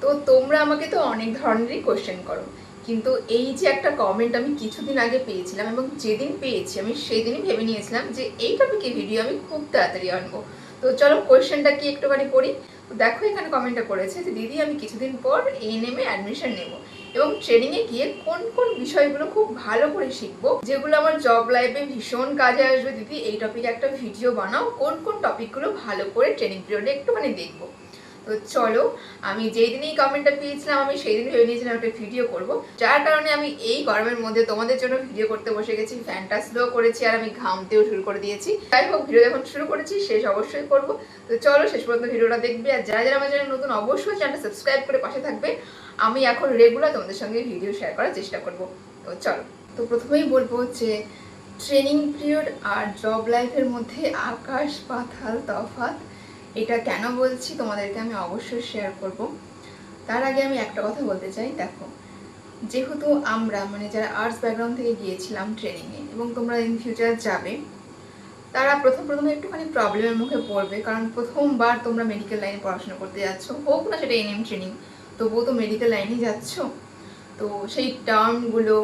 তো তোমরা আমাকে তো অনেক ধরনেরই কোশ্চেন করো, কিন্তু এই যে একটা কমেন্ট আমি কিছুদিন আগে পেয়েছিলাম এবং যেদিন পেয়েছি আমি সেদিনই ভেবে নিয়েছিলাম যে এই টপিকে ভিডিও আমি খুব তাড়াতাড়ি আনবো। তো চলো কোশ্চেনটা কি একটুখানি পড়ি। তো দেখো এখানে কমেন্টটা করেছে যে দিদি আমি কিছুদিন পর এএনএম এ অ্যাডমিশন নেব এবং ট্রেনিংয়ে গিয়ে কোন কোন বিষয়গুলো খুব ভালো করে শিখবো, যেগুলো আমার জব লাইফে ভীষণ কাজে আসবে। দিদি এই টপিকে একটা ভিডিও বানাও, কোন কোন টপিকগুলো ভালো করে ট্রেনিং পিরিয়ডে একটুখানি দেখবো। তো চলো, আমি যেই দিনই কমেন্টটা পেয়েছিলাম আমি সেই দিন ভেবে নিয়েছিলাম একটা ভিডিও করব, যার কারণে আমি এই গরমের মধ্যে তোমাদের জন্য ভিডিও করতে বসে গেছি। ফ্যানটা স্লো করেছি আর আমি ঘামতেও শুরু করে দিয়েছি। যাই হোক, ভিডিও যখন শুরু করেছি শেষ অবশ্যই করব। তো চলো শেষ পর্যন্ত ভিডিওটা দেখবে, আর যারা যারা আমার চ্যানেল নতুন অবশ্যই চ্যানেলটা সাবস্ক্রাইব করে পাশে থাকবে। আমি এখন রেগুলার তোমাদের সঙ্গে ভিডিও শেয়ার করার চেষ্টা করব। তো চলো, তো প্রথমেই বলবো যে ট্রেনিং পিরিয়ড আর জব লাইফের মধ্যে আকাশ পাতাল তফাৎ। এটা কেন বলছি তোমাদেরকে আমি অবশ্যই শেয়ার করব। তার আগে আমি একটা কথা বলতে চাই। দেখো, যেহেতু আমরা মানে যারা আর্টস ব্যাকগ্রাউন্ড থেকে গিয়েছিলাম ট্রেনিংয়ে এবং তোমরা ইন ফিউচার যাবে, তারা প্রথমে একটুখানি প্রবলেমের মুখে পড়বে, কারণ প্রথমবার তোমরা মেডিকেল লাইনে পড়াশোনা করতে যাচ্ছ, হোক না সেটা এনএম ট্রেনিং, তবুও তো মেডিকেল লাইনেই যাচ্ছ। তো সেই টার্মগুলো,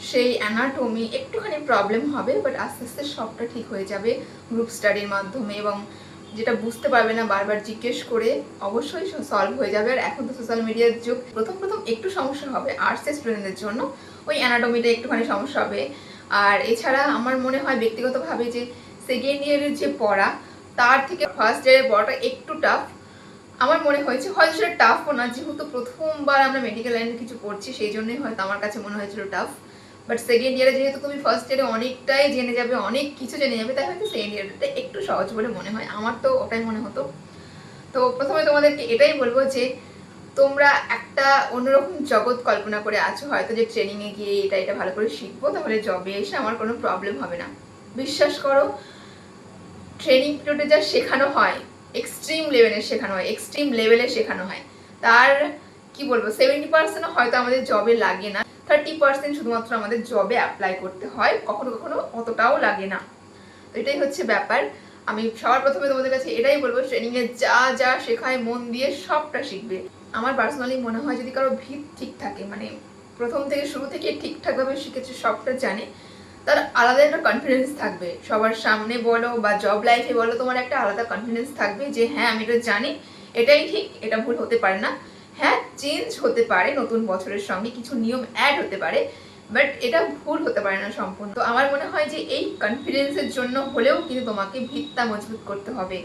সেই অ্যানাটমি একটুখানি প্রবলেম হবে, বাট আস্তে আস্তে সবটা ঠিক হয়ে যাবে গ্রুপ স্টাডির মাধ্যমে, এবং যেটা বুঝতে পারবে না বারবার জিজ্ঞেস করে অবশ্যই সলভ হয়ে যাবে। আর এখন তো সোশ্যাল মিডিয়ার যুগ, প্রথম একটু সমস্যা হবে আর্টসের স্টুডেন্টদের জন্য, ওই অ্যানাটমিটা একটুখানি সমস্যা হবে। আর এছাড়া আমার মনে হয় ব্যক্তিগতভাবে যে সেকেন্ড ইয়ারের যে পড়া, তার থেকে ফার্স্ট ইয়ারের পড়াটা একটু টাফ আমার মনে হয়েছে। হয়তো সেটা টাফও না, যেহেতু প্রথমবার আমরা মেডিকেল লাইনে কিছু পড়ছি সেই জন্যই হয়তো আমার কাছে মনে হয়েছিল টাফ। বাট সেকেন্ড ইয়ারে যেহেতু তুমি ফার্স্ট ইয়ারে অনেকটাই জেনে যাবে, অনেক কিছু জেনে যাবে, তাই হয়তো সেকেন্ড ইয়ারটা একটু সহজ বলে মনে হয়, আমার তো ওটাই মনে হতো। তো প্রথমে তোমাদেরকে এটাই বলবো যে তোমরা একটা অন্যরকম জগৎ কল্পনা করে আছো হয়তো, যে ট্রেনিংয়ে গিয়ে এটা ভালো করে শিখবো, তাহলে জবে এসে আমার কোনো প্রবলেম হবে না। বিশ্বাস করো, ট্রেনিং পিরিয়ডে যা শেখানো হয় এক্সট্রিম লেভেলে শেখানো হয়। তার কি বলবো, 70% হয়তো আমাদের জবে লাগে না, 30% শুধুমাত্র আমাদের জবে অ্যাপ্লাই করতে হয়, কখনো কখনো অতটাও লাগে না। তো এটাই হচ্ছে ব্যাপার। আমি সবার প্রথমে তোমাদের কাছে এটাই বলবো, ট্রেনিংয়ে যা যা শেখায় মন দিয়ে সবটা শিখবে। আমার পার্সোনালি মনে হয় যদি কারো ভিত ঠিক থাকে, মানে প্রথম থেকে শুরু থেকে ঠিকঠাকভাবে শিখেছে, সবটা জানে, তার আলাদা একটা কনফিডেন্স থাকবে। সবার সামনে বলো বা জব লাইফে বলো, তোমার একটা আলাদা কনফিডেন্স থাকবে যে হ্যাঁ আমি এটা জানি, এটাই ঠিক, এটা ভুল হতে পারে না। হ্যাঁ, চেঞ্জ হতে পারে, নতুন বছরের সঙ্গে কিছু নিয়ম অ্যাড হতে পারে, বাট এটা ভুল হতে পারে না সম্পূর্ণ। তো আমার মনে হয় যে এই কনফিডেন্সের জন্য হলেও কিন্তু তোমাকে ভিতটা মজবুত করতে হবে।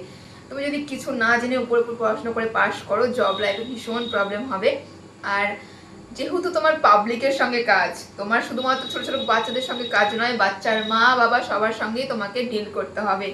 তুমি যদি কিছু না জেনে উপর পড়াশোনা করে পাশ করো, জব লাইফে ভীষণ প্রবলেম হবে। আর যেহেতু তোমার পাবলিকের সঙ্গে কাজ, তোমার শুধুমাত্র ছোট ছোট বাচ্চাদের সঙ্গে কাজ নয়, বাচ্চার মা বাবা সবার সঙ্গেই তোমাকে ডিল করতে হবে।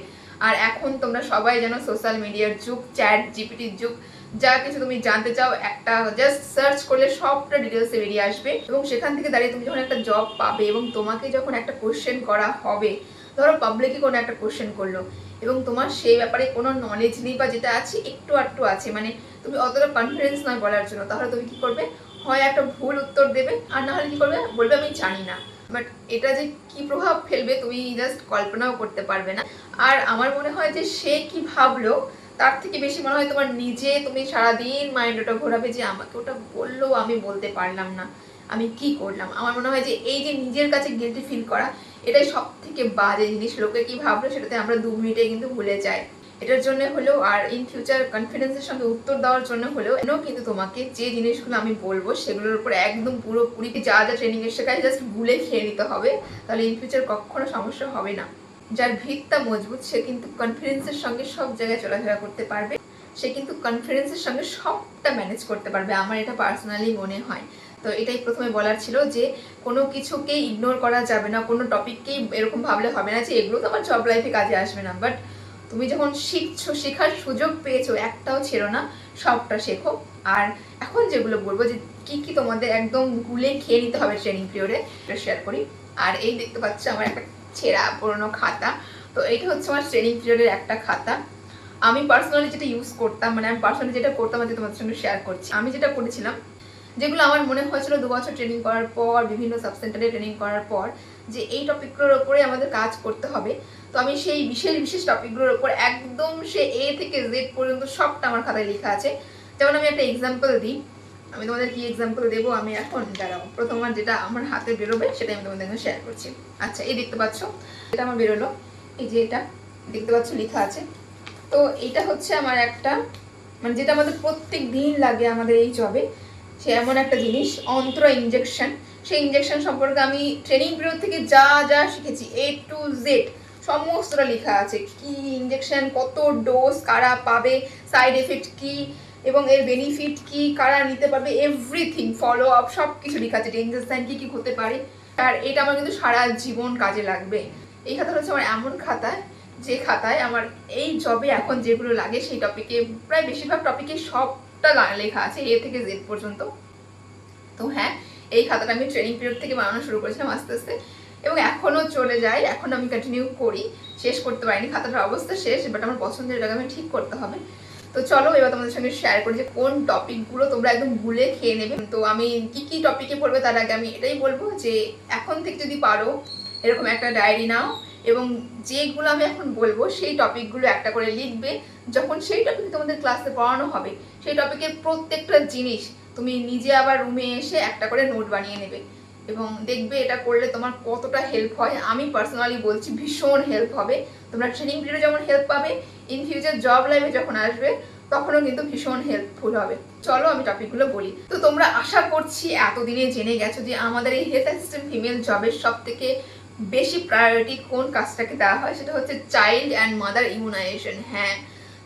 আর এখন তোমরা সবাই জানো সোশ্যাল মিডিয়ার যুগ, চ্যাট জিপিটির যুগ, যা কিছু তুমি জানতে চাও একটা জাস্ট সার্চ করলে সবটা ডিটেলসে বেরিয়ে আসবে। এবং সেখান থেকে দাঁড়িয়ে তুমি যখন একটা জব পাবে এবং তোমাকে যখন একটা কোশ্চেন করা হবে, ধরো পাবলিকে কোনো একটা কোশ্চেন করলো এবং তোমার সেই ব্যাপারে কোনো নলেজ নেই, বা যেটা আছে একটু আধটু আছে, মানে তুমি অতটা কনফিডেন্স নয় বলার জন্য, তাহলে তুমি কি করবে, হয় একটা ভুল উত্তর দেবে, আর না হলে কি করবে, বলবে আমি জানি না। বাট এটা যে কি প্রভাব ফেলবে তুমি জাস্ট কল্পনাও করতে পারবে না। আর আমার মনে হয় যে সে কি ভাবলো তার থেকে বেশি মনে হয় তোমার নিজে, তুমি সারাদিন মাইন্ড ওটা ঘোরাবে যে আমাকে ওটা বললো আমি বলতে পারলাম না, আমি কি করলাম। আমার মনে হয় যে এই যে নিজের কাছে গিল্টি ফিল করা, এটাই সব থেকে বাজে জিনিস। লোকে কি ভাবলো সেটাতে আমরা 2 মিনিটে কিন্তু ভুলে যাই। এটার জন্য হলেও আর ইন ফিউচার কনফিডেন্সের সঙ্গে উত্তর দেওয়ার জন্য হলেও কিন্তু তোমাকে যে জিনিসগুলো আমি বলবো সেগুলোর উপর একদম পুরোপুরি যা যা ট্রেনিং এর শেখায় জাস্ট ভুলে খেয়ে নিতে হবে, তাহলে ইন ফিউচার কখনো সমস্যা হবে না। যার ভিতটা মজবুত সে কিন্তু কনফিডেন্সের সঙ্গে সব জায়গায় চলাফেরা করতে পারবে, সে কিন্তু কনফিডেন্সের সঙ্গে সবটা ম্যানেজ করতে পারবে, আমার এটা পার্সোনালি মনে হয়। তো এটাই প্রথমে বলার ছিল যে কোনো কিছুকেই ইগনোর করা যাবে না, কোনো টপিককেই এরকম ভাবলে হবে না যে এগুলো তো আমার জব লাইফে কাজে আসবে না। বাট তুমি যখন শিখছো, শেখার সুযোগ পেয়েছো, একটাও ছেড়ো না, সবটা শেখো। আর এখন যেগুলো বলবো যে কি কি তোমাদের একদম গুলে খেয়ে নিতে হবে ট্রেনিং পিরিয়ডে, এটা শেয়ার করি। আর এই দেখতে পাচ্ছ আমার একটা ছেঁড়া পুরোনো খাতা, তো এইটা হচ্ছে আমার ট্রেনিং পিরিয়ডের একটা খাতা। আমি পার্সোনালি যেটা ইউজ করতাম, মানে আমি পার্সোনালি যেটা করতাম আমি তোমাদের সঙ্গে শেয়ার করছি। আমি যেটা করেছিলাম, যেগুলো আমার মনে হয়েছিল 2 বছর ট্রেনিং করার পর, বিভিন্ন সাব সেন্টারে ট্রেনিং করার পর, যে এই টপিকগুলোর ওপরে আমাদের কাজ করতে হবে, তো আমি সেই বিশেষ বিশেষ টপিকগুলোর ওপর একদম সে এ থেকে জেড পর্যন্ত সবটা আমার খাতায় লেখা আছে। যেমন আমি একটা এক্সাম্পল দিই, আমি তোমাদের কি এক্সাম্পল দেবো আমি এখন দাঁড়াও। প্রথমবার যেটা আমার হাতে বেরোবে সেটা আমি তোমাদের সঙ্গে শেয়ার করছি। আচ্ছা, এই দেখতে পাচ্ছ এটা আমার বেরোলো, এই যে এটা দেখতে পাচ্ছ লেখা আছে। তো এটা হচ্ছে আমার একটা মানে যেটা আমাদের প্রত্যেক দিন লাগে আমাদের এই জবে, সে এমন একটা জিনিস অন্ত্র ইঞ্জেকশন। সেই ইঞ্জেকশন সম্পর্কে আমি ট্রেনিং পিরিয়ড থেকে যা যা শিখেছি A to Z সমস্তটা লেখা আছে। কি ইঞ্জেকশন, কত ডোজ, কারা পাবে, সাইড এফেক্ট কি এবং এর বেনিফিট কি, কারা নিতে পারবে, এভরিথিং ফলো আপ সব কিছু লেখা আছে। ডেঞ্জার সাইন কি কি হতে পারে। আর এটা আমার কিন্তু সারা জীবন কাজে লাগবে। এই খাতাটা হচ্ছে আমার এমন খাতা যে খাতায় আমার এই জবে এখন যেগুলো লাগে সেই টপিকে প্রায় বেশিরভাগ টপিকে সবটা লেখা আছে A থেকে Z পর্যন্ত। তো হ্যাঁ, এই খাতাটা আমি ট্রেনিং পিরিয়ড থেকে বানানো শুরু করেছিলাম আস্তে আস্তে এবং এখনও চলে যায়, এখন আমি কন্টিনিউ করি। শেষ করতে পারিনি, খাতাটার অবস্থা শেষ, বাট আমার পছন্দের এটাকে আমি ঠিক করতে হবে। তো চলো এবার তোমাদের সঙ্গে শেয়ার করি যে কোন টপিকগুলো তোমরা একদম ভুলে খেয়ে নেবে। তো আমি কি কি টপিকে পড়বে তার আগে আমি এটাই বলবো যে এখন থেকে যদি পারো এরকম একটা ডায়েরি নাও এবং যেগুলো আমি এখন বলবো সেই টপিকগুলো একটা করে লিখবে। যখন সেই টপিক তোমাদের ক্লাসে পড়ানো হবে সেই টপিকের প্রত্যেকটা জিনিস তুমি নিজে আবার রুমে এসে একটা করে নোট বানিয়ে নেবে এবং দেখবে এটা করলে তোমার কতটা হেল্প হয়। আমি পার্সোনালি বলছি ভীষণ হেল্প হবে। তোমরা ট্রেনিং পিরিয়ডে যেমন হেল্প পাবে, ইন ফিউচার জব লাইফে যখন আসবে তখনও কিন্তু ভীষণ হেল্পফুল হবে। চলো আমি টপিকগুলো বলি। তো তোমরা আশা করছি এতদিনে জেনে গেছো যে আমাদের এই হেলথ অ্যাসিস্ট্যান্ট ফিমেল জবের সব থেকে বেশি প্রায়োরিটি কোন কাজটাকে দেওয়া হয়, সেটা হচ্ছে চাইল্ড অ্যান্ড মাদার ইমিউনাইজেশন। হ্যাঁ,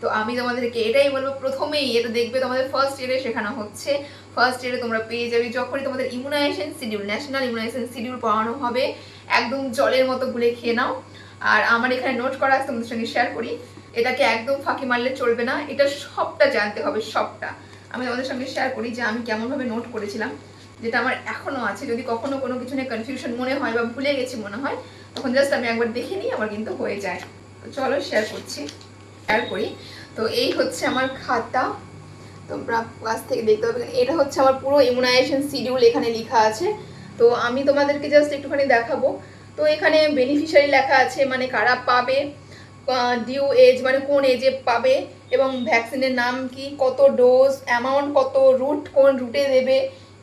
তো আমি তোমাদেরকে এটাই বলবো, প্রথমেই এটা দেখবে তোমাদের ফার্স্ট ইয়ারে শেখানো হচ্ছে। ফার্স্ট ইয়ারে তোমরা পেয়ে যাবে যখনই তোমাদের immunisation schedule, national immunisation schedule পড়ানো হবে, একদম জলের মতো গুলে খেয়ে নাও। আর আমার এখানে নোট করা আছে, তোমাদের সঙ্গে শেয়ার করি। এটাকে একদম ফাঁকি মারলে চলবে না, এটা সবটা জানতে হবে, সবটা। আমি তোমাদের সঙ্গে শেয়ার করি যে আমি কেমনভাবে নোট করেছিলাম, যেটা আমার এখনও আছে। যদি কখনো কোনো কিছু নিয়ে কনফিউশন মনে হয় বা ভুলে গেছি মনে হয়, তখন জাস্ট আমি একবার দেখে নিই, আমার কিন্তু হয়ে যায়। তো চলো শেয়ার করছি, শেয়ার করি। তো এই হচ্ছে আমার খাতা, তোমরা ক্লাস থেকে দেখতে পাবে। এটা হচ্ছে আমার পুরো ইমিউনাইজেশন শিডিউল এখানে লেখা আছে। তো আমি তোমাদেরকে জাস্ট একটুখানি দেখাবো। তো এখানে বেনিফিশিয়ারি লেখা আছে, মানে কারা পাবে, ডিউ এজ মানে কোন এজে পাবে, এবং ভ্যাকসিনের নাম কি, কত ডোজ, অ্যামাউন্ট কত, রুট কোন রুটে দেবে,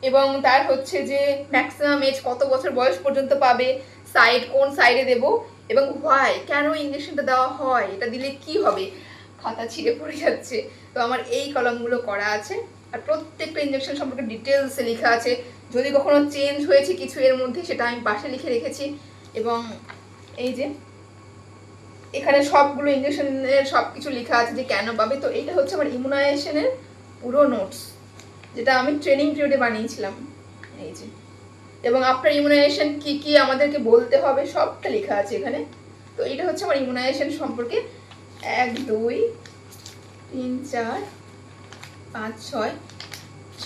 এবং তার হচ্ছে যে ম্যাক্সিমাম এজ কত বছর বয়স পর্যন্ত পাবে, সাইড কোন সাইডে দেবো, এবং হোয়াই কেন ইঞ্জেকশনটা দেওয়া হয়, এটা দিলে কি হবে। খাতা ছিঁড়ে পড়ে যাচ্ছে। তো আমার এই কলমগুলো করা আছে আর প্রত্যেকটা ইঞ্জেকশন সম্পর্কে ডিটেলসে লেখা আছে। যদি কখনো চেঞ্জ হয়েছে কিছু এর মধ্যে সেটা আমি পাশে লিখে রেখেছি। এবং এই যে এখানে সবগুলো ইঞ্জেকশনের সব কিছু লেখা আছে যে কেন পাবে। তো এইটা হচ্ছে আমার ইমিউনাইজেশনের পুরো নোটস, যেটা আমি ট্রেনিং পিরিয়ডে বানিয়েছিলাম। এই যে, এবং আফটার ইমিউনাইজেশন কি কি আমাদেরকে বলতে হবে সবটা লেখা আছে এখানে। তো এটা হচ্ছে আমার ইমিউনাইজেশন সম্পর্কে 1 2 3 4 5 6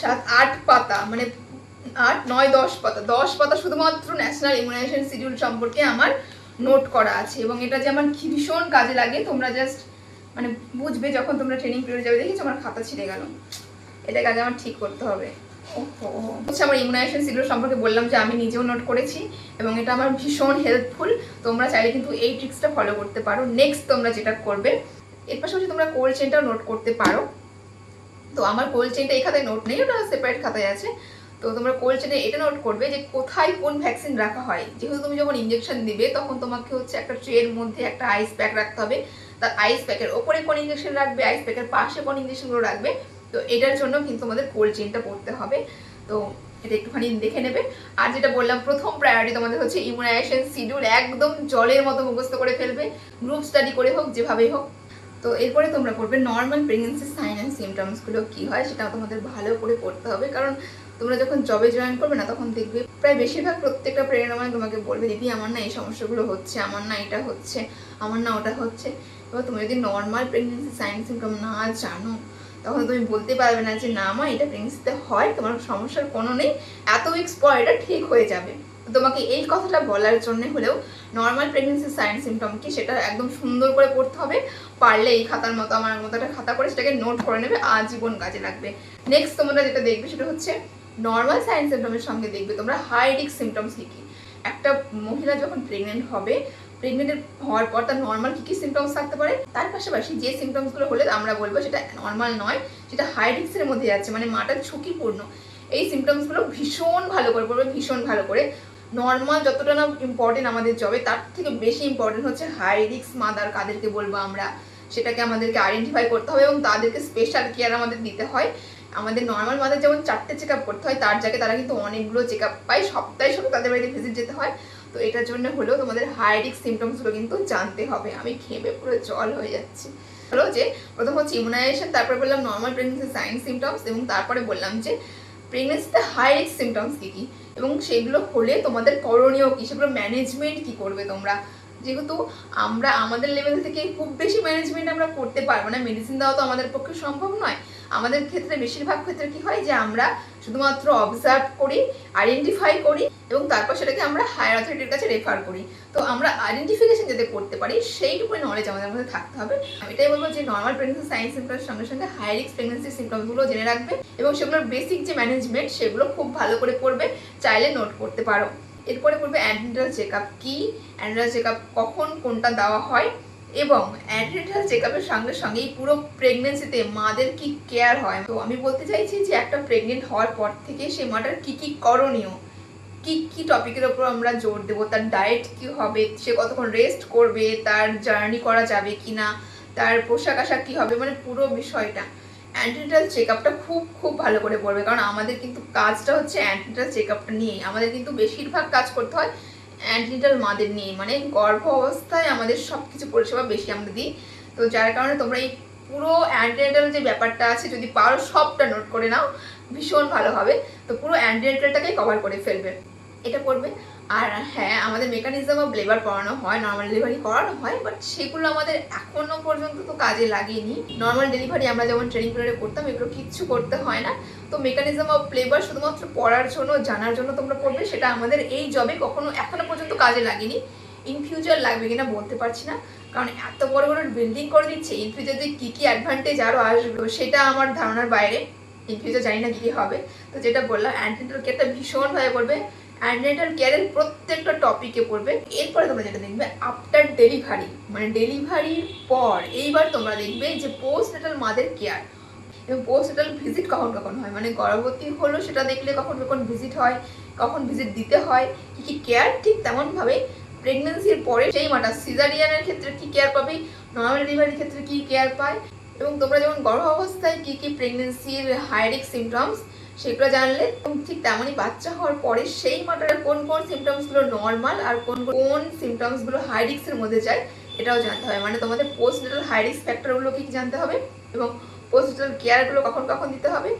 7 8 পাতা, মানে 8 9 10 পাতা, 10 পাতা শুধুমাত্র ন্যাশনাল ইমিউনাইজেশন শিডিউল সম্পর্কে আমার নোট করা আছে। এবং এটা যে আমার কি ভীষণ কাজে লাগে তোমরা জাস্ট মানে বুঝবে যখন তোমরা ট্রেনিং পিরিয়ড যাবে। দেখেছো আমার খাতা ছিঁড়ে গেল, এটা কাজে আমার ঠিক করতে হবে। হচ্ছে আমার ইমিউনাইজেশন শিডিউল সম্পর্কে বললাম যে আমি নিজেও নোট করেছি এবং এটা আমার ভীষণ হেল্পফুল। তোমরা চাইলে কিন্তু এই ট্রিক্সটা ফলো করতে পারো। নেক্সট তোমরা যেটা করবে, এর পাশাপাশি তোমরা কোল্ড চেনটাও নোট করতে পারো। তো আমার কোল্ড চেনটা এই খাতায় নোট নেই, ওটা সেপারেট খাতায় আছে। তো তোমরা কোল্ড চেনে এটা নোট করবে যে কোথায় কোন ভ্যাকসিন রাখা হয়। যেহেতু তুমি যখন ইঞ্জেকশন দিবে তখন তোমাকে হচ্ছে একটা ট্রের মধ্যে একটা আইস প্যাক রাখতে হবে। তার আইস প্যাকের ওপরে কোন ইঞ্জেকশন রাখবে, আইস প্যাকের পাশে কোন ইঞ্জেকশনগুলো রাখবে। তো এটার জন্য কিন্তু আমাদের কোল্ড চেনটা পড়তে হবে। তো এটা একটুখানি দেখে নেবে। আর যেটা বললাম প্রথম প্রায়োরিটি তোমাদের হচ্ছে ইমিউনাইজেশন শিডিউল একদম জলের মতো মুখস্থ করে ফেলবে, গ্রুপ স্টাডি করে হোক, যেভাবেই হোক। তো এরপরে তোমরা করবে নর্মাল প্রেগনেন্সি সাইন অ্যান্ড সিমটমসগুলো কী হয় সেটা তোমাদের ভালো করে পড়তে হবে। কারণ তোমরা যখন জবে জয়েন করবে না তখন দেখবে প্রায় বেশিরভাগ প্রত্যেকটা প্রেগনেন্ট মানে তোমাকে বলবে দিদি আমার না এই সমস্যাগুলো হচ্ছে, আমার না এটা হচ্ছে, আমার না ওটা হচ্ছে। এবার তুমি যদি নর্মাল প্রেগনেন্সি সাইন সিমটম না জানো তখন তুমি বলতে পারবে না যে না মা এটা প্রেগনেন্সিতে হয়, তোমার সমস্যার কোনো নেই, এত উইকস পর এটা ঠিক হয়ে যাবে। তোমাকে এই কথাটা বলার জন্য হলেও নর্মাল প্রেগনেন্সি সাইন সিমটম কি সেটা একদম সুন্দর করে পড়তে হবে। পারলে এই খাতার মতো আমার মতো একটা খাতা করে সেটাকে নোট করে নেবে, আজীবন কাজে লাগবে। নেক্সট তোমরা যেটা দেখবে সেটা হচ্ছে নর্মাল সাইন সিমটমের সঙ্গে দেখবে তোমরা হাই রিস্ক সিমটমস কী কী। একটা মহিলা যখন প্রেগনেন্ট হবে প্রেগনেন্ট হওয়ার পর তার নর্মাল কি কি সিমটমস থাকতে পারে, তার পাশাপাশি যে সিমটমসগুলো হলে আমরা বলবো সেটা নর্মাল নয়, সেটা হাই রিস্কের মধ্যে যাচ্ছে, মানে মাটার ঝুঁকিপূর্ণ, এই সিমটমসগুলো ভীষণ ভালো করে পড়বে, ভীষণ ভালো করে। নর্মাল যতটা না ইম্পর্টেন্ট আমাদের জবে, তার থেকে বেশি ইম্পর্টেন্ট হচ্ছে হাই রিস্ক মাদার কাদেরকে বলবো আমরা, সেটাকে আমাদেরকে আইডেন্টিফাই করতে হবে এবং তাদেরকে স্পেশাল কেয়ার আমাদের দিতে হয়। আমাদের নর্মাল মাদার যেমন 4টে চেক আপ করতে হয়, তার জায়গায় তারা কিন্তু অনেকগুলো চেক আপ পায়, সপ্তাহে তাদের বাড়িতে ভিজিট যেতে হয়। তো এটার জন্য হলেও তোমাদের হাই রিস্ক সিমটমসগুলো কিন্তু জানতে হবে। আমি ঘেমে পুরো জল হয়ে যাচ্ছি। হলো যে প্রথম হচ্ছে ইমিউনাইজেশন, তারপরে বললাম নর্মাল প্রেগনেন্সি সাইন সিমটমস, এবং তারপরে বললাম যে প্রেগনেন্সিতে হাই রিস্ক সিমটমস কী কী এবং সেগুলো হলে তোমাদের করণীয় কী, সেগুলো ম্যানেজমেন্ট কী করবে তোমরা। যেহেতু আমরা আমাদের লেভেল থেকে খুব বেশি ম্যানেজমেন্ট আমরা করতে পারবো না, মেডিসিন দেওয়া তো আমাদের পক্ষে সম্ভব নয়। আমাদের ক্ষেত্রে বেশিরভাগ ক্ষেত্রে কি হয় যে আমরা শুধুমাত্র অবজার্ভ করি, আইডেন্টিফাই করি এবং তারপর সেটাকে আমরা হায়ার অথরিটির কাছে রেফার করি। তো আমরা আইডেন্টিফিকেশন যাতে করতে পারি সেইটুকুই নলেজ আমাদের মধ্যে থাকতে হবে। আমি এটাই বলবো যে নর্মাল প্রেগনেন্সি সাইন সিমটমসের সঙ্গে সঙ্গে হাই রিস্ক প্রেগনেন্সি সিমটমসগুলো জেনে রাখবে এবং সেগুলোর বেসিক যে ম্যানেজমেন্ট সেগুলো খুব ভালো করে করবে, চাইলে নোট করতে পারো। এরপরে করবে অ্যান্টিনাটাল চেক আপ কী, অ্যান্টিনাটাল চেক আপ কখন কোনটা দেওয়া হয়, এবং অ্যান্টিনাটাল চেক আপের সঙ্গে সঙ্গে পুরো প্রেগনেন্সিতে মাদের কি কেয়ার হয়। তো আমি বলতে চাইছি যে একটা প্রেগনেন্ট হওয়ার পর থেকে সেই মাটার কি কি করণীয়, কি কি টপিকের ওপর আমরা জোর দেবো, তার ডায়েট কি হবে, সে কতক্ষণ রেস্ট করবে, তার জার্নি করা যাবে কি না, তার পোশাক আশাক কী হবে, মানে পুরো বিষয়টা অ্যান্টিনাটাল চেক আপটা খুব খুব ভালো করে পড়বে। কারণ আমাদের কিন্তু কাজটা হচ্ছে অ্যান্টিনাটাল চেক আপটা নিয়েই, আমাদের কিন্তু বেশিরভাগ কাজ করতে হয় অ্যান্টিনাটাল মাদের নিয়ে, মানে গর্ভ অবস্থায় আমাদের সব কিছু পরিষেবা বেশি আমরা দিই। তো যার কারণে তোমরা এই পুরো অ্যান্টিনাটাল যে ব্যাপারটা আছে যদি পারো সবটা নোট করে নাও, ভীষণ ভালো হবে। তো পুরো অ্যান্টিনাটালটাকেই কভার করে ফেলবে, এটা পড়বে। আর হ্যাঁ, আমাদের মেকানিজম অফ লেবার পড়ানো হয়, নর্মাল ডেলিভারি করানো হয়, বাট সেগুলো আমাদের এখনো পর্যন্ত তো কাজে লাগেনি। নর্মাল ডেলিভারি আমরা যেমন ট্রেনিং পিরিয়ডে করতাম, এগুলো কিচ্ছু করতে হয় না। তো মেকানিজম অফ লেবার শুধুমাত্র পড়ার জন্য, জানার জন্য তোমরা পড়বে, সেটা আমাদের এই জবে কখনো এখনো পর্যন্ত কাজে লাগেনি। ইন ফিউচার লাগবে কিনা বলতে পারছি না, কারণ এত বড় বড় বিল্ডিং করে দিচ্ছে, ইন ফিউচার যে কী কী অ্যাডভান্টেজ আরও আসবে সেটা আমার ধারণার বাইরে। ইন ফিউচার জানি না কী কী হবে। তো যেটা বললাম অ্যান্টিনাটাল কেয়ারটা ভীষণভাবে পড়বে, অ্যান্টিনাটাল কেয়ারের প্রত্যেকটা টপিকে পড়বে। এরপরে তোমরা যেটা দেখবে আফটার ডেলিভারি, মানে ডেলিভারির পর এইবার তোমরা দেখবে যে পোস্টনেটাল মাদের কেয়ার এবং পোস্টনেটাল ভিজিট কখন কখন হয়, মানে গর্ভবতী হলো সেটা দেখলে কখন কখন ভিজিট হয়, কখন ভিজিট দিতে হয়, কী কী কেয়ার, ঠিক তেমনভাবে প্রেগনেন্সির পরে সেই মাটা সিজারিয়ানের ক্ষেত্রে কী কেয়ার পাবে, নর্মাল ডেলিভারির ক্ষেত্রে কী কেয়ার পায়, এবং তোমরা যেমন গর্ভ অবস্থায় কী কী প্রেগনেন্সির হাই রিস্ক সিমটমস সেগুলো জানলে, এবং ঠিক তেমনই বাচ্চা হওয়ার পরে সেই মাটার কোন কোন সিমটমসগুলো নর্মাল আর কোন কোন সিমটমসগুলো হাই রিস্কের মধ্যে যায় এটাও জানতে হবে। মানে তোমাদের পোস্টনেটাল হাই রিস্ক ফ্যাক্টরগুলো কী কী জানতে হবে এবং পোস্টনেটাল কেয়ারগুলো কখন কখন দিতে হবে,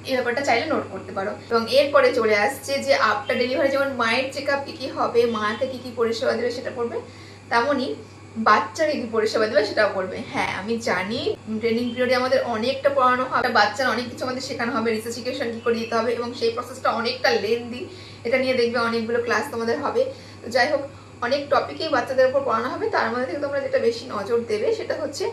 এই ব্যাপারটা চাইলে নোট করতে পারো। এবং এরপরে চলে আসছে যে আফটার ডেলিভারি যেমন মায়ের চেক আপ কী কী হবে, মাকে কী কী পরিষেবা দেবে সেটা পড়বে, তেমনই বাচ্চাকে কি পরিষেবা দেবে সেটাও করবে। হ্যাঁ আমি জানি ট্রেনিং পিরিয়ডে আমাদের অনেকটা পড়ানো হবে, বাচ্চার অনেক কিছু আমাদের শেখানো হবে, রিসার্চিকেশন কী করে দিতে হবে এবং সেই প্রসেসটা অনেকটা লেন্দি, এটা নিয়ে দেখবে অনেকগুলো ক্লাস তোমাদের হবে। তো যাই হোক, অনেক টপিকেই বাচ্চাদের উপর পড়ানো হবে, তার মধ্যে থেকে তোমরা যেটা বেশি নজর দেবে সেটা হচ্ছে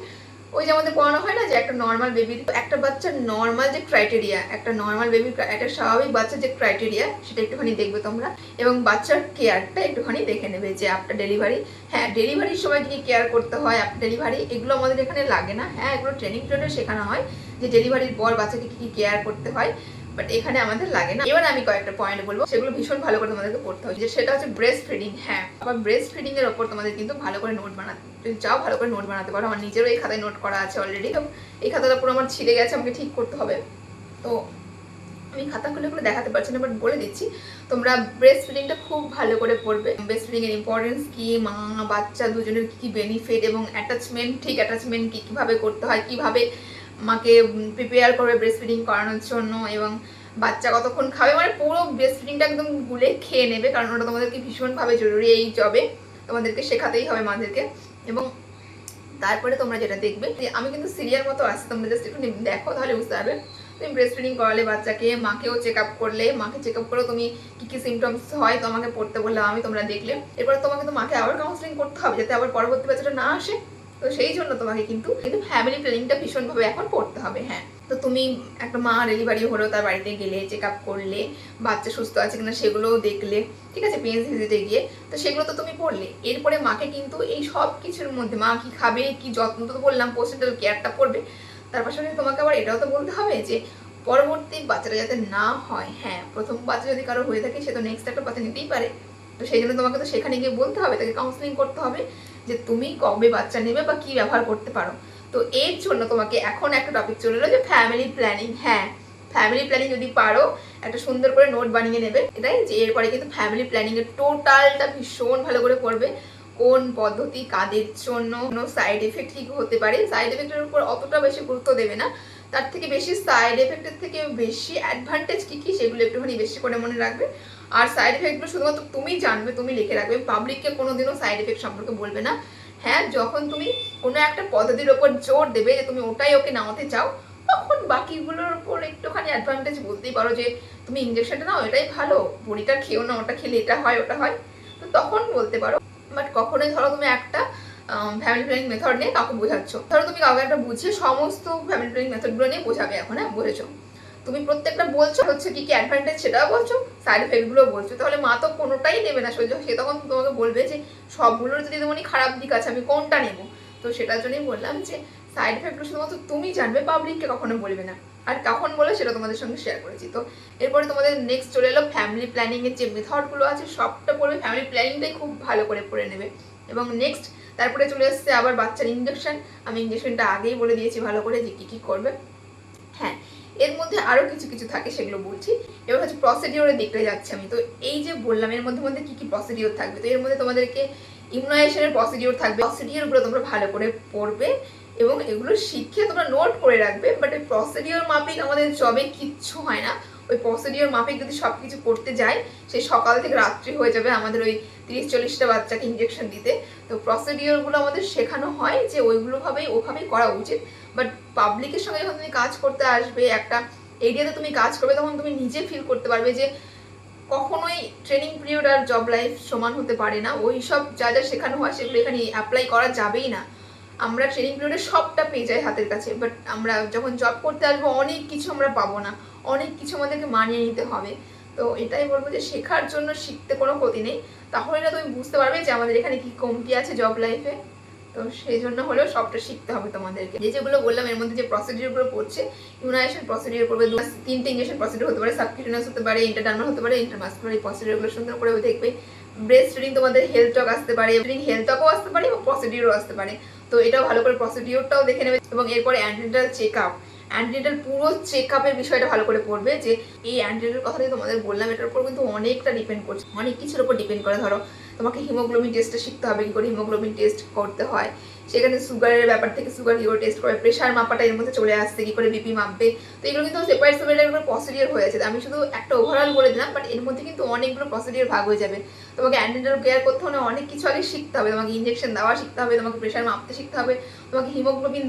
ওই যে আমাদের পড়ানো হয় না যে একটা নর্মাল বেবির, একটা বাচ্চার নর্মাল যে ক্রাইটেরিয়া, একটা নর্মাল বেবির একটা স্বাভাবিক বাচ্চার যে ক্রাইটেরিয়া সেটা একটুখানি দেখবে তোমরা, এবং বাচ্চার কেয়ারটা একটুখানি দেখে নেবে যে আফটার ডেলিভারি, হ্যাঁ ডেলিভারির সময় কী কেয়ার করতে হয়, আফটার ডেলিভারি এগুলো আমাদের এখানে লাগে না। হ্যাঁ এগুলো ট্রেনিং পিরিয়ডে শেখানো হয় যে ডেলিভারির পর বাচ্চাকে কী কী কেয়ার করতে হয়, বাট এখানে আমাদের লাগে না। এবার আমি কয়েকটা পয়েন্ট বলবো, সেগুলো ভীষণ ভালো করে তোমাদেরকে পড়তে হবে, যে সেটা হচ্ছে ব্রেস্ট ফিডিং। হ্যাঁ, আবার ব্রেস্ট ফিডিং এর ওপর তোমাদের কিন্তু ভালো করে নোট বানাতে, যদি চাও ভালো করে নোট বানাতে পারো। আমার নিজেরও এই খাতায় নোট করা আছে অলরেডি, এই খাতাটা পুরো আমার ছিঁড়ে গেছে, আমাকে ঠিক করতে হবে। তো আমি খাতা খুলে খুলে দেখাতে পারছি না, বাট বলে দিচ্ছি তোমরা ব্রেস্ট ফিডিংটা খুব ভালো করে পড়বে। ব্রেস্ট ফিডিং এর ইম্পর্টেন্স কি, মা বাচ্চা দুজনের কী কী বেনিফিট এবং অ্যাটাচমেন্ট, ঠিক অ্যাটাচমেন্ট কীভাবে করতে হয়, কীভাবে মাকে প্রিপেয়ার করবে ব্রেস্ট ফিডিং করানোর জন্য, এবং বাচ্চা কতক্ষণ খাবে, মানে পুরো ব্রেস্ট ফিডিংটা একদম গুলে খেয়ে নেবে, কারণ ওটা তোমাদেরকে ভীষণভাবে জরুরি এই জবে, তোমাদেরকে শেখাতেই হবে মাদেরকে। এবং তারপরে তোমরা যেটা দেখবে, আমি কিন্তু সিরিয়াল মতো আসছে, তোমরা জাস্ট একটু দেখো তাহলে বুঝতে পারবে। তুমি ব্রেস্ট ফিডিং করালে বাচ্চাকে, মাকেও চেক আপ করলে, মাকে চেক আপ করেও তুমি কী কী সিমটমস হয় তোমাকে পড়তে বললাম আমি, তোমরা দেখলে। এরপরে তোমাকে তো মাকে আবার কাউন্সিলিং করতে হবে যাতে আবার পরবর্তী বাচ্চাটা না আসে, তো সেই জন্য তোমাকে কিন্তু ফ্যামিলি প্ল্যানিংটা ভীষণভাবে এখন পড়তে হবে। হ্যাঁ, তো তুমি একটা মা ডেলিভারি হলো, তার বাড়িতে গেলে, চেক আপ করলে, বাচ্চা সুস্থ আছে কিনা সেগুলোও দেখলে, ঠিক আছে, পেন্স ভিজিটে গিয়ে, তো সেগুলো তো তুমি পড়লে। এরপরে মাকে কিন্তু এই সব কিছুর মধ্যে মা কি খাবে, কি যত্ন, তো বললাম পোস্টেন্টাল কেয়ারটা করবে, তার পাশাপাশি তোমাকে আবার এটাও তো বলতে হবে যে পরবর্তী বাচ্চাটা যাতে না হয়। হ্যাঁ, প্রথম বাচ্চা যদি কারো হয়ে থাকে সে তো নেক্সট একটা বাচ্চা নিতেই পারে, তো সেই জন্য তোমাকে তো সেখানে গিয়ে বলতে হবে, তাকে কাউন্সিলিং করতে হবে যে তুমি কবে বাচ্চা নেবে বা কি ব্যবহার করতে পারো। তো এর জন্য তোমাকে এখন একটা টপিক চলে এলো যে ফ্যামিলি প্ল্যানিং। হ্যাঁ, ফ্যামিলি প্ল্যানিং যদি পারো একটা সুন্দর করে নোট বানিয়ে নেবে, এটাই যে এরপরে কিন্তু ফ্যামিলি প্ল্যানিং এর টোটালটা ভীষণ ভালো করে পড়বে, কোন পদ্ধতি কাদের জন্য, সাইড এফেক্ট কি হতে পারে। সাইড এফেক্টের উপর অতটা বেশি গুরুত্ব দেবে না, তার থেকে বেশি সাইড এফেক্টের থেকে বেশি অ্যাডভান্টেজ কি কি সেগুলো একটুখানি বেশি করে মনে রাখবে। আর সাইড এফেক্টগুলো শুধুমাত্র তুমি জানবে, তুমি লিখে রাখবে, পাবলিককে কোনোদিনও সাইড এফেক্ট সম্পর্কে বলবে না। হ্যাঁ, যখন তুমি কোনো একটা পদ্ধতির ওপর জোর দেবে যে তুমি ওটাই ওকে নামাতে চাও, তখন বাকিগুলোর উপর একটুখানি অ্যাডভান্টেজ বলতেই পারো যে তুমি ইঞ্জেকশনটা নাও, এটাই ভালো, বড়িটা খেও না, ওটা খেলে এটা হয় ওটা হয়, তো তখন বলতে পারো। বাট কখনোই ধরো তুমি একটা ফ্যামিলি প্ল্যানিং মেথড নিয়ে কাউকে বোঝাচ্ছ, ধরো তুমি কাউকে একটা বুঝিয়ে সমস্ত ফ্যামিলি প্ল্যানিং মেথডগুলো নিয়ে বোঝাবে এখন, হ্যাঁ বুঝেছো, তুমি প্রত্যেকটা বলছো, হচ্ছে কি কি অ্যাডভান্টেজ সেটাও বলছো, সাইড এফেক্টগুলো বলছো, তাহলে মা তো কোনোটাই নেবে না সহ্য, সে তখন তোমাকে বলবে যে সবগুলোর যদি তেমনই খারাপ দিক আছে আমি কোনটা নেবো। তো সেটার জন্যই বললাম যে সাইড এফেক্টগুলো শুধুমাত্র তুমি জানবে, পাবলিককে কখনো বলবে না, আর কখন বলে সেটা তোমাদের সঙ্গে শেয়ার করেছি। তো এরপরে তোমাদের নেক্সট চলে এলো ফ্যামিলি প্ল্যানিং এর যে মেথডগুলো আছে সবটা পড়বে, ফ্যামিলি প্ল্যানিংটাই খুব ভালো করে পড়ে নেবে। এবং নেক্সট তারপরে চলে আসছে আবার বাচ্চার ইঞ্জেকশন। আমি ইঞ্জেকশনটা আগেই বলে দিয়েছি ভালো করে যে কী কী করবে। হ্যাঁ, এর মধ্যে আরও কিছু কিছু থাকে সেগুলো বলছি। এবার হচ্ছে প্রসিডিওরের দিকটা যাচ্ছি আমি। তো এই যে বললাম এর মধ্যে মধ্যে কী কী প্রসিডিওর থাকবে, তো এর মধ্যে তোমাদেরকে ইমিউনাইজেশনের প্রসিডিওর থাকবে, প্রসিডিওরগুলো তোমরা ভালো করে পড়বে এবং এগুলো শিখে তোমরা নোট করে রাখবে। বাট ওই প্রসিডিওর মাফিক আমাদের জবে কিচ্ছু হয় না, ওই প্রসিডিওর মাফিক যদি সব কিছু করতে যাই সেই সকাল থেকে রাত্রি হয়ে যাবে আমাদের ওই 30-40টা বাচ্চাকে ইঞ্জেকশন দিতে। তো প্রসিডিওরগুলো আমাদের শেখানো হয় যে ওইভাবেই করা উচিত। বাট পাবলিকের সঙ্গে যখন তুমি কাজ করতে আসবে, একটা এরিয়াতে তুমি কাজ করবে, তখন তুমি নিজে ফিল করতে পারবে যে কখনোই ট্রেনিং পিরিয়ড আর জব লাইফ সমান হতে পারে না। ওই সব যা যা শেখানো হয় সেগুলো এখানে অ্যাপ্লাই করা যাবেই না। আমরা ট্রেনিং পিরিয়ডে সবটা পেয়ে যাই হাতের কাছে, বাট আমরা যখন জব করতে আসবো অনেক কিছু আমরা পাবো না, অনেক কিছু আমাদেরকে মানিয়ে নিতে হবে। তো এটাই বলবো যে শেখার জন্য শিখতে কোনো ক্ষতি নেই, তাহলে না তুমি বুঝতে পারবে যে আমাদের এখানে কি কমতি আছে জব লাইফে। তো সেই জন্য হলেও সবটা শিখতে হবে তোমাদেরকে। যেগুলো বললাম এর মধ্যে যে প্রসিডিওরগুলো পড়ছে, ইমিউনাইজেশন প্রসিডিওর করবে, 3টে ইঞ্জেকশন প্রসিডিওর হতে পারে, সাবকিউটেনিয়াস হতে পারে, ইন্টারডার্মাল হতে পারে, ইন্টারমাসকুলার, এই প্রসিডিওরগুলো সুন্দর করে দেখবে। ব্রেস্ট ফিডিং তোমাদের হেলথ টক আসতে পারে, হেলথ টকও আসতে পারে এবং প্রসিডিওরও আসতে পারে, তো এটাও ভালো করে প্রসিডিওরটাও দেখে নেবে। এবং এরপরে অ্যান্টিনেটাল চেক আপ, অ্যান্টিনেটাল পুরো চেক আপের বিষয়টা ভালো করে পড়বে, যে এই অ্যান্টিনেটাল কথাটাই তোমাদের বললাম, এটার উপর কিন্তু অনেকটা ডিপেন্ড করছে, অনেক কিছুর উপর ডিপেন্ড করে। ধরো তোমাকে হিমোগ্লোবিন টেস্টটা শিখতে হবে, কি করে হিমোগ্লোবিন টেস্ট করতে হয়, সেখানে সুগারের ব্যাপার থেকে সুগার কি করে টেস্ট করে, প্রেশার মাপাটা এর মধ্যে চলে আসছে, কি করে বিপি মাপবে। তো এগুলো কিন্তু সেপারেট প্রসিডিওর হয়ে আছে, আমি শুধু একটা ওভারঅল বলে দিলাম, বাট এর মধ্যে কিন্তু অনেকগুলো প্রসিডিওর ভাগ হয়ে যাবে। তোমাকে অ্যান্টিনেটাল কেয়ার করতে হলে অনেক কিছু আগে শিখতে হবে, তোমাকে ইঞ্জেকশন দেওয়া শিখতে হবে, তোমাকে প্রেশার মাপতে শিখতে হবে, তোমাকে হিমোগ্লোবিন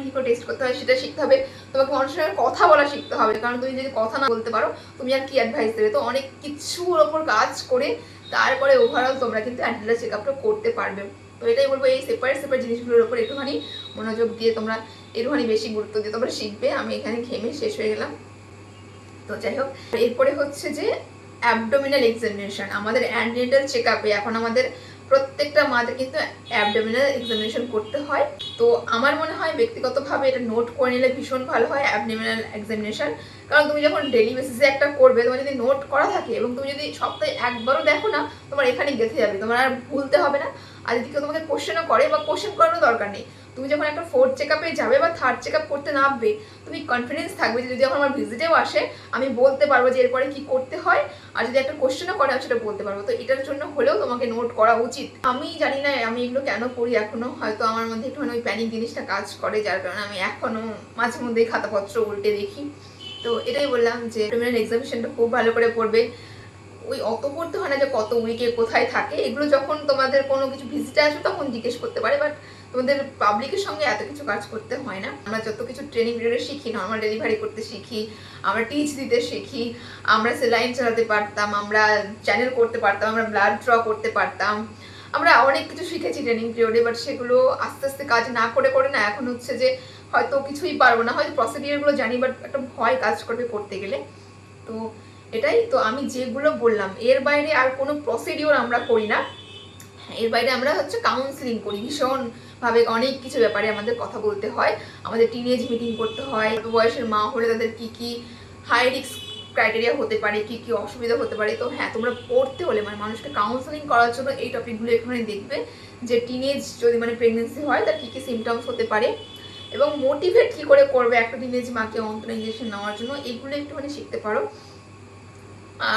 কি করে টেস্ট করতে হয় সেটা শিখতে হবে, তোমাকে মানুষের সঙ্গে কথা বলা শিখতে হবে, কারণ তুমি যদি কথা না বলতে পারো তুমি আর কি অ্যাডভাইস দেবে। তো অনেক কিছুর ওপর কাজ করে তারপরে ওভারঅল তোমরা কিন্তু অ্যান্টিনেটাল চেক আপটা করতে পারবে। তো এটাই বলবো, এই সেপারেট জিনিসগুলোর উপর একটুখানি মনোযোগ দিয়ে তোমরা একটুখানি বেশি গুরুত্ব দিয়ে তোমরা শিখবে। আমি এখানে ঘেমে শেষ হয়ে গেলাম। তো যাই হোক, এরপরে হচ্ছে যে অ্যাবডোমিনাল এক্সামিনেশন। আমাদের অ্যান্টিনেটাল চেক আপে এখন আমাদের প্রত্যেকটা মাদের কিন্তু অ্যাবডোমিনাল এক্সামিনেশন করতে হয়। তো আমার মনে হয় ব্যক্তিগতভাবে এটা নোট করে নিলে ভীষণ ভালো হয় অ্যাবডোমিনাল এক্সামিনেশন, কারণ তুমি যখন ডেলি বেসিসে একটা করবে, তোমার যদি নোট করা থাকে এবং তুমি যদি সপ্তাহে একবারও দেখো না, তোমার এখানে গেঁথে যাবে, তোমার আর ভুলতে হবে না। আর যদি কেউ তোমাকে কোশ্চেনও করে, বা কোশ্চেন করানোর দরকার নেই, তুমি যখন একটা 4th চেক আপে যাবে বা 3rd চেক আপ করতে নামবে, তুমি কনফিডেন্স থাকবে যে যদি যখন আমার ভিজিটেও আসে আমি বলতে পারবো যে এরপরে কি করতে হয়, আর যদি একটা কোশ্চেনও করে আমি সেটা বলতে পারবো। তো এটার জন্য হলেও তোমাকে নোট করা উচিত। আমি জানি না আমি এগুলো কেন করি এখনো, হয়তো আমার মধ্যে একটুখানি ওই প্যানিক জিনিসটা কাজ করে, যার কারণে আমি এখনো মাঝে মধ্যেই খাতাপত্র উল্টে দেখি। তো এটাই বললাম যে প্রিলিমিনারি এক্সামিনেশনটা খুব ভালো করে পড়বে। ওই অত পড়তে হয় না যে কত উইকে কোথায় থাকে, এগুলো যখন তোমাদের কোনো কিছু ভিজিটে আসবে তখন জিজ্ঞেস করতে পারে, বাট তোমাদের পাবলিকের সঙ্গে এত কিছু কাজ করতে হয় না। আমরা যত কিছু ট্রেনিং পিরিয়ডে শিখি, নর্মাল ডেলিভারি করতে শিখি, আমরা টিচ দিতে শিখি, আমরা সেলাইন চালাতে পারতাম, আমরা চ্যানেল করতে পারতাম, আমরা ব্লাড ড্র করতে পারতাম, আমরা অনেক কিছু শিখেছি ট্রেনিং পিরিয়ডে। বাট সেগুলো আস্তে আস্তে কাজ না করে না এখন হচ্ছে যে হয়তো কিছুই পারবো না, হয়তো প্রসিডিওরগুলো জানি বাট একটা ভয় কাজ করবে করতে গেলে। তো এটাই তো আমি যেগুলো বললাম এর বাইরে আর কোনো প্রসিডিওর আমরা করি না। এর বাইরে আমরা হচ্ছে কাউন্সিলিং করি, ভীষণভাবে অনেক কিছু ব্যাপারে আমাদের কথা বলতে হয়, আমাদের টিনেজ মিটিং করতে হয়, বয়সের মা হলে তাদের কি কি হাই রিস্ক ক্রাইটেরিয়া হতে পারে, কি কি অসুবিধা হতে পারে। তো হ্যাঁ, তোমরা পড়তে হলে মানে মানুষকে কাউন্সেলিং করার জন্য এই টপিকগুলো একটুখানি দেখবে, যে টিনেজ যদি মানে প্রেগনেন্সি হয় তার কী কী সিমটমস হতে পারে এবং মোটিভেট কী করে করবে একটা টিনেজ মাকে অন্তর ইঞ্জেকশন নেওয়ার জন্য, এগুলো একটুখানি শিখতে পারো।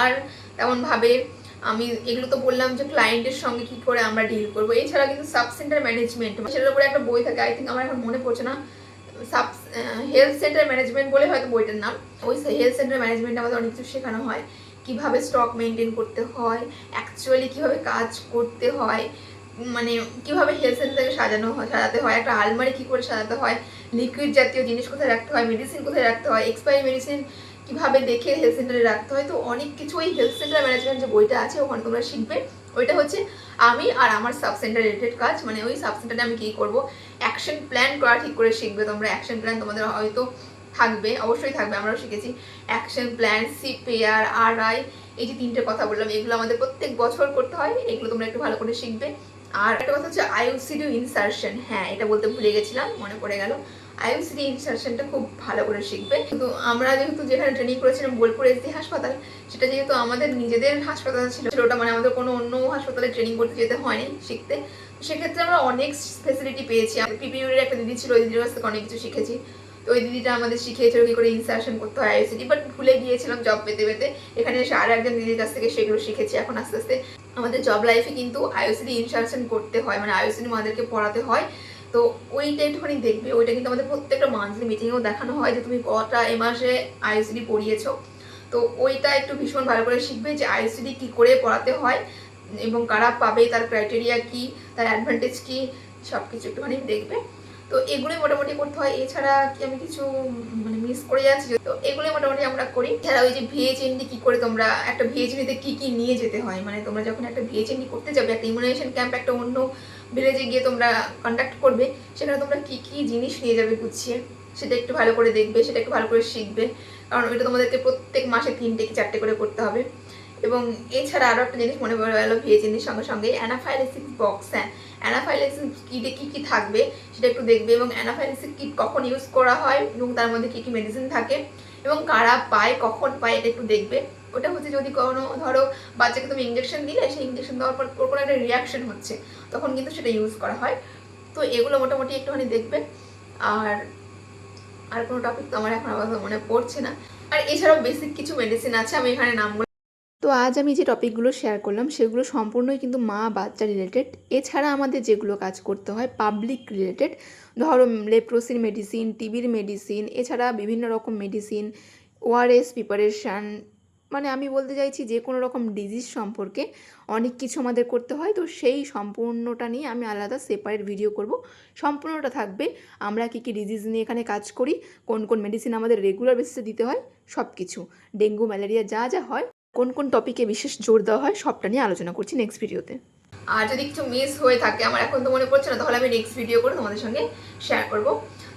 আর তেমনভাবে আমি এগুলো তো বললাম যে ক্লায়েন্টের সঙ্গে কী করে আমরা ডিল করবো। এছাড়া কিন্তু সাব সেন্টার ম্যানেজমেন্ট, সেটার উপরে একটা বই থাকে, আই থিঙ্ক আমার এখন মনে পড়ছে না, সাব হেলথ সেন্টার ম্যানেজমেন্ট বলে হয়তো বইটার নাম। ওই হেলথ সেন্টার ম্যানেজমেন্টে আমাদের অনেক কিছু শেখানো হয়, কীভাবে স্টক মেনটেন করতে হয়, অ্যাকচুয়ালি কীভাবে কাজ করতে হয়, মানে কীভাবে হেলথ সেন্টারকে সাজাতে হয়, একটা আলমারি কী করে সাজাতে হয়, লিকুইড জাতীয় জিনিস কোথায় রাখতে হয়, মেডিসিন কোথায় রাখতে হয়, এক্সপায়ারি মেডিসিন কীভাবে দেখে হেলথ সেন্টারে রাখতে হয়। তো অনেক কিছু ওই হেলথ সেন্টার ম্যানেজমেন্ট যে বইটা আছে ওখানে তোমরা শিখবে। ওইটা হচ্ছে আমি আর আমার সাব সেন্টার রিলেটেড কাজ, মানে ওই সাব সেন্টারে আমি কী করবো, অ্যাকশন প্ল্যান করা ঠিক করে শিখবে তোমরা। অ্যাকশন প্ল্যান তোমাদের হয়তো থাকবে, অবশ্যই থাকবে, আমরাও শিখেছি। অ্যাকশন প্ল্যান, সিপিআর, আরআই, এই যে তিনটে কথা বললাম এগুলো আমাদের প্রত্যেক বছর করতে হয়, এগুলো তোমরা একটু ভালো করে শিখবে। আর একটা কথা হচ্ছে আইইউসিডি ইনসারশন, হ্যাঁ এটা বলতে ভুলে গেছিলাম, মনে পড়ে গেল। আইইউসিডি ইনসারশনটা খুব ভালো করে শিখবে। কিন্তু আমরা যেহেতু যেখানে ট্রেনিং করেছিলাম বোলপুর এসডি হাসপাতাল, সেটা যেহেতু আমাদের নিজেদের হাসপাতাল ছিল, ওটা মানে আমাদের কোনো অন্য হাসপাতালে ট্রেনিং করতে যেতে হয়নি শিখতে, সেক্ষেত্রে আমরা অনেক ফেসিলিটি পেয়েছি। পিপিইউর একটা দিদি ছিল, ওই দিদির কাছ থেকে অনেক কিছু শিখেছি। তো ওই দিদিটা আমাদের শিখিয়েছিল কী করে ইনসারশন করতে হয় আইইউসিডি, বাট ভুলে গিয়েছিলাম জব পেতে পেতে। এখানে এসে আর একজন দিদির কাছ থেকে সেগুলো শিখেছি। এখন আস্তে আস্তে আমাদের জব লাইফে কিন্তু আইইউসিডি ইনসারশন করতে হয়, মানে আইইউসিডি আমাদেরকে পড়াতে হয়। তো ওইটা একটুখানি দেখবে, ওইটা কিন্তু আমাদের প্রত্যেকটা মান্থলি মিটিংয়েও দেখানো হয় যে তুমি কটা এ মাসে আইইউসিডি পড়িয়েছো। তো ওইটা একটু ভীষণ ভালো করে শিখবে যে আইইউসিডি কী করে পড়াতে হয় এবং কারা পাবে, তার ক্রাইটেরিয়া কী, তার অ্যাডভান্টেজ কী, সব কিছু একটুখানি দেখবে। তো এগুলোই মোটামুটি করতে হয়। এছাড়া কি আমি কিছু মানে মিস করে যাচ্ছি, তো এগুলোই মোটামুটি আমরা করি। এছাড়া ওই যে ভিএইচএনডি কী করে তোমরা একটা ভিএইচএনডিতে কী কী নিয়ে যেতে হয়, মানে তোমরা যখন একটা ভিএইচএনডি করতে যাবে, একটা ইমিউনাইজেশন ক্যাম্প একটা অন্য ভিলেজে গিয়ে তোমরা কন্ডাক্ট করবে, সেখানে তোমরা কী কী জিনিস নিয়ে যাবে গুছিয়ে, সেটা একটু ভালো করে দেখবে, সেটা একটু ভালো করে শিখবে, কারণ ওইটা তোমাদেরকে প্রত্যেক মাসে 3টে কি 4টে করে করতে হবে। এবং এছাড়া আরও একটা জিনিস মনে পড়ে গেল ভিএইচএনডির সঙ্গে সঙ্গে অ্যানাফাইলাক্সিস বক্স। হ্যাঁ, অ্যানাফাইলাক্সিস কিটে কী কী থাকবে সেটা একটু দেখবে, এবং অ্যানাফাইলাক্সিস কিট কখন ইউজ করা হয় এবং তার মধ্যে কী কী মেডিসিন থাকে এবং কারা পায়, কখন পায়, এটা একটু দেখবে। ওটা হচ্ছে যদি কোনো ধরো বাচ্চাকে তুমি ইঞ্জেকশন দিলে, সেই ইঞ্জেকশন দেওয়ার পর কোনো একটা রিয়াকশন হচ্ছে, তখন কিন্তু সেটা ইউজ করা হয়। তো এগুলো মোটামুটি একটুখানি দেখবে। আর কোনো টপিক তো আমার এখন আপাতত মনে পড়ছে না। আর এছাড়াও বেসিক কিছু মেডিসিন আছে, আমি এখানে নামগুলো। তো আজ আমি যে টপিকগুলো শেয়ার করলাম সেগুলো সম্পূর্ণই কিন্তু মা বাচ্চা রিলেটেড। এছাড়া আমাদের যেগুলো কাজ করতে হয় পাবলিক রিলেটেড, ধরো লেপ্রোসির মেডিসিন, টিবির মেডিসিন, এছাড়া বিভিন্ন রকম মেডিসিন, ওআরএস প্রিপারেশান, মানে আমি বলতে চাইছি যে কোনো রকম ডিজিজ সম্পর্কে অনেক কিছু আমাদের করতে হয়। তো সেই সম্পূর্ণটা নিয়ে আমি আলাদা সেপারেট ভিডিও করব। সম্পূর্ণটা থাকবে আমরা কী কী ডিজিজ নিয়ে এখানে কাজ করি, কোন কোন মেডিসিন আমাদের রেগুলার বেসিসে দিতে হয়, সব কিছু, ডেঙ্গু ম্যালেরিয়া যা যা হয়, কোন কোন টপিকে বিশেষ জোর দেওয়া হয়, সবটা নিয়ে আলোচনা করছি নেক্সট ভিডিওতে। আর যদি কিছু মিস হয়ে থাকে, আমার এখন তো মনে পড়ছে না, তাহলে আমি নেক্সট ভিডিও করে তোমাদের সঙ্গে শেয়ার করব।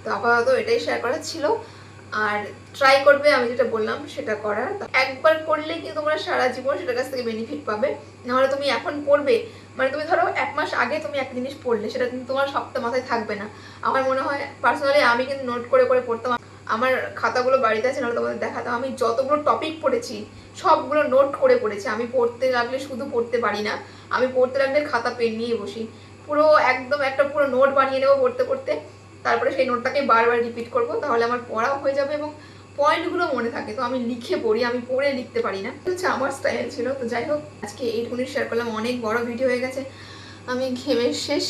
তো আপাতত এটাই শেয়ার করার ছিল। আর ট্রাই করবে আমি যেটা বললাম সেটা করার, একবার করলে কিন্তু তোমরা সারা জীবন সেটার কাছ থেকে বেনিফিট পাবে। নাহলে তুমি এখন পড়বে, মানে তুমি ধরো 1 মাস আগে তুমি একটা জিনিস পড়লে, সেটা কিন্তু তোমার সপ্তাহ মাথায় থাকবে না। আমার মনে হয় পার্সোনালি আমি কিন্তু নোট করে করে পড়তাম, আমার খাতাগুলো বাড়িতে আছে, নাহলে তোমাদের দেখাতাম। আমি যতগুলো টপিক পড়েছি সবগুলো নোট করে পড়েছি। আমি পড়তে লাগলে শুধু পড়তে পারি না, আমি পড়তে লাগলে খাতা পেন নিয়ে বসি, পুরো একদম একটা পুরো নোট বানিয়ে নেবো পড়তে পড়তে, তারপরে সেই নোটটাকে বারবার রিপিট করব, তাহলে আমার পড়াও হয়ে যাবে এবং পয়েন্টগুলো মনে থাকে। তো আমি লিখে পড়ি, আমি পড়ে লিখতে পারি না, হচ্ছে আমার স্টাইল ছিল। তো যাই হোক, আজকে এইটুকুনি শেয়ার করলাম, অনেক বড় ভিডিও হয়ে গেছে, আমি ঘেমে শেষ।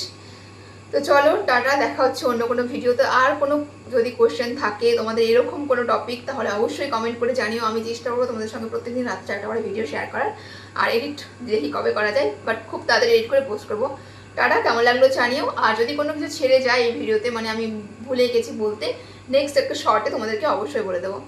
তো চলো টাটা, দেখা হচ্ছে অন্য কোনো ভিডিওতে। আর কোনো যদি কোয়েশ্চেন থাকে তোমাদের এরকম কোনো টপিক, তাহলে অবশ্যই কমেন্ট করে জানিও। আমি চেষ্টা করবো তোমাদের সঙ্গে প্রত্যেকদিন রাত 4টা করে ভিডিও শেয়ার করার। আর এডিট দেখি কবে করা যায়, বাট খুব তাড়াতাড়ি এডিট করে পোস্ট করবো। টাটা, কেমন লাগলো জানিও। আর যদি কোনো কিছু ছেড়ে যায় এই ভিডিওতে, মানে আমি ভুলে গেছি বলতে, নেক্সট একটা শর্টে তোমাদেরকে অবশ্যই বলে দেবো।